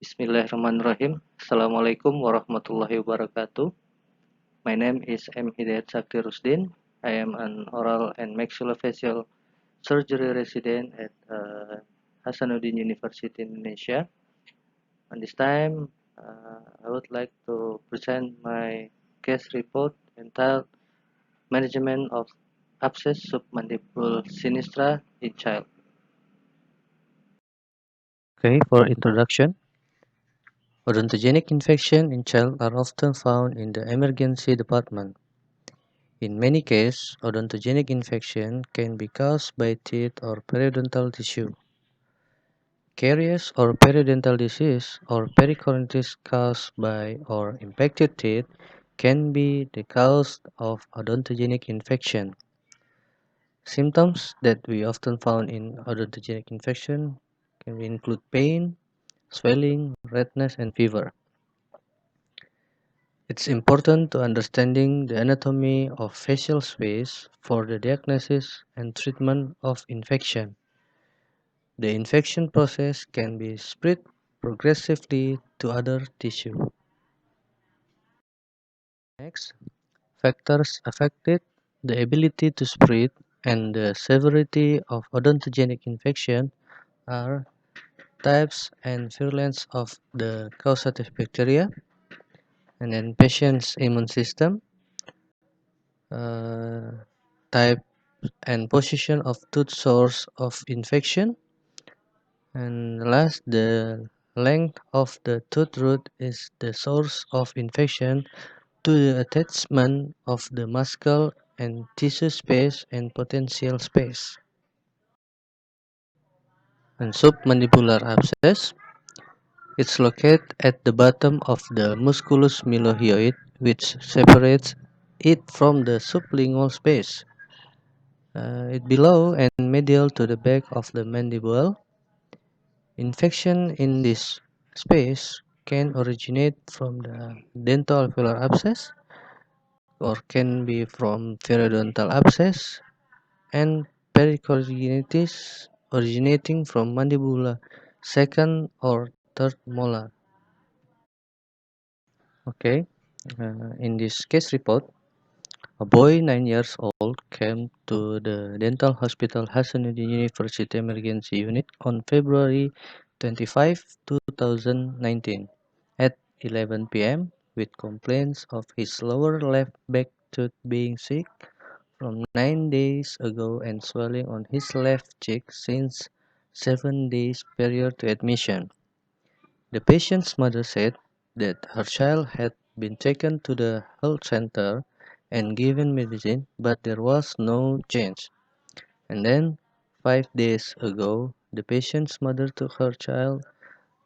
Bismillahirrahmanirrahim. Assalamualaikum warahmatullahi wabarakatuh. My name is M. Hidayat Sakti Rusdin. I am an oral and maxillofacial surgery resident at Hasanuddin University Indonesia. And this time, I would like to present my case report entitled Management of Abscess Submandibular Sinistra in Child. Okay, for introduction. Odontogenic infections in children are often found in the emergency department. In many cases, odontogenic infection can be caused by teeth or periodontal tissue. Caries or periodontal disease or pericoronitis caused by or impacted teeth can be the cause of odontogenic infection. Symptoms that we often found in odontogenic infection can include pain, swelling, redness, and fever. It's important to understanding the anatomy of facial space for the diagnosis and treatment of infection. The infection process can be spread progressively to other tissue. Next, factors affected the ability to spread and the severity of odontogenic infection are types and virulence of the causative bacteria, and then patient's immune system, uh, type and position of tooth source of infection, and last, the length of the tooth root is the source of infection to the attachment of the muscle and tissue space and potential space. And submandibular abscess, it's located at the bottom of the musculus mylohyoid, which separates it from the sublingual space. It below and medial to the back of the mandible. Infection in this space can originate from the dental-alveolar abscess or can be from periodontal abscess and pericoronitis originating from mandibular second or third molar. Okay, in this case report, a boy 9 years old came to the dental hospital Hasanuddin University Emergency Unit on February 25, 2019 at 11 p.m. with complaints of his lower left back tooth being sick from 9 days ago and swelling on his left cheek since 7 days prior to admission. The patient's mother said that her child had been taken to the health center and given medicine, but there was no change. And then, 5 days ago, the patient's mother took her child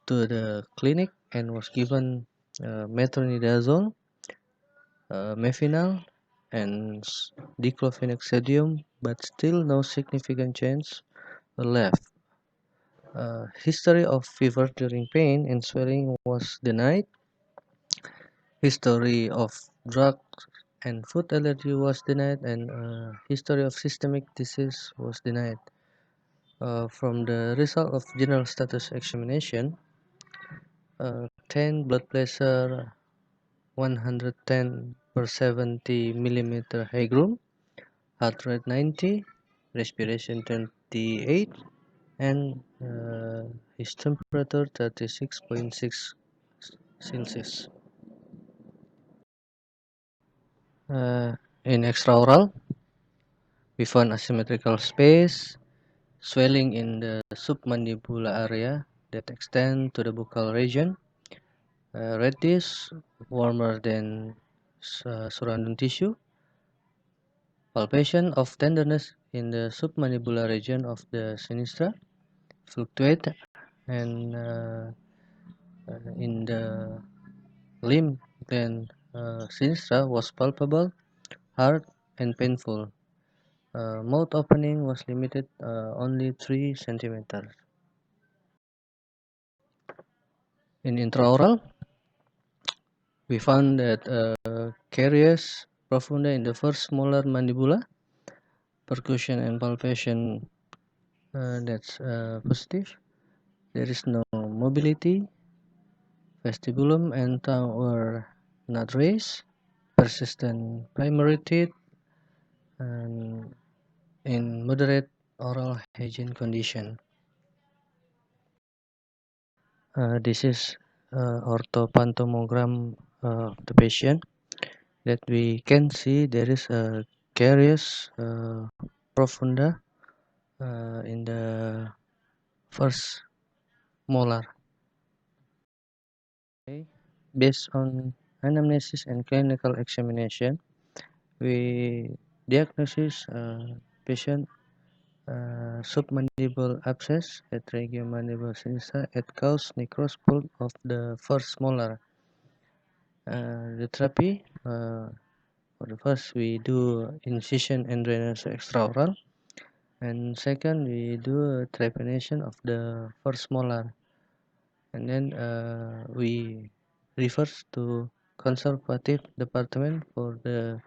to the clinic and was given metronidazole, mefenal, and diclofenac sodium, but still no significant change left. History of fever during pain and swelling was denied. History of drug and food allergy was denied, and history of systemic disease was denied. From the result of general status examination, 10 blood pressure 110 per 70 millimeter Hegrum, heart rate 90, respiration 28, and his temperature 36.6 Celsius. In extraoral, we found asymmetrical space, swelling in the submandibular area that extend to the buccal region, reddish, warmer than surrounding tissue, palpation of tenderness in the submandibular region of the sinistra, fluctuate, and in the limb then sinistra was palpable, hard, and painful. Mouth opening was limited only 3 centimeters. In intraoral, we found that caries profunda in the first molar mandibula, percussion and palpation that's positive. There is no mobility, vestibulum and tongue were not raised, persistent primary teeth, and in moderate oral hygiene condition. This is orthopanthomogram of the patient that we can see there is a caries profunda in the first molar. Okay. Based on anamnesis and clinical examination, we diagnosis patient submandible abscess at regiomandible sinistra at cause necrosis of the first molar. The therapy for the first we do incision and drainage extraoral, and second we do a trepanation of the first molar, and then we refers to conservative department for the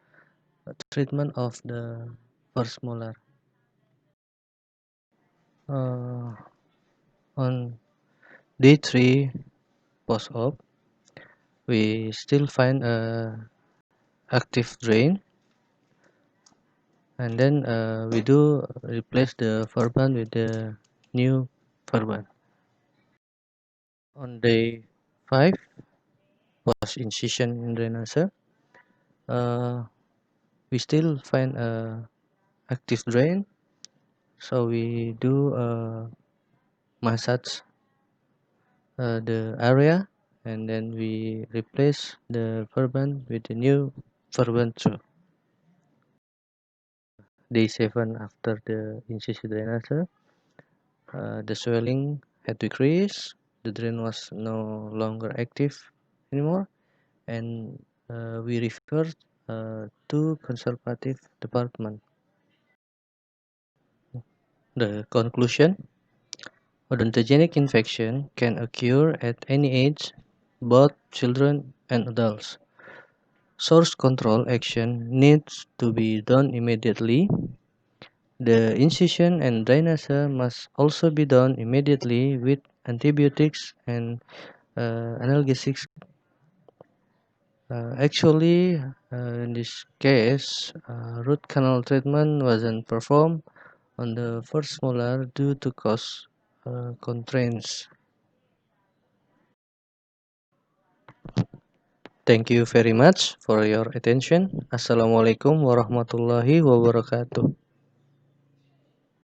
treatment of the first molar. Uh, on day 3 post-op, we still find a active drain, and then we do replace the verband with the new verband. On day 5 post incision in drainage, uh, we still find a active drain, so we do massage the area, and then we replace the verband with the new verband too. Day 7 after the incision drainage, the swelling had decreased, the drain was no longer active anymore, and we refer to conservative department. The conclusion: odontogenic infection can occur at any age, both children and adults. Source control action needs to be done immediately. The incision and drainage must also be done immediately with antibiotics and analgesics. In this case, root canal treatment wasn't performed on the first molar due to cost constraints. Thank you very much for your attention. Assalamualaikum warahmatullahi wabarakatuh.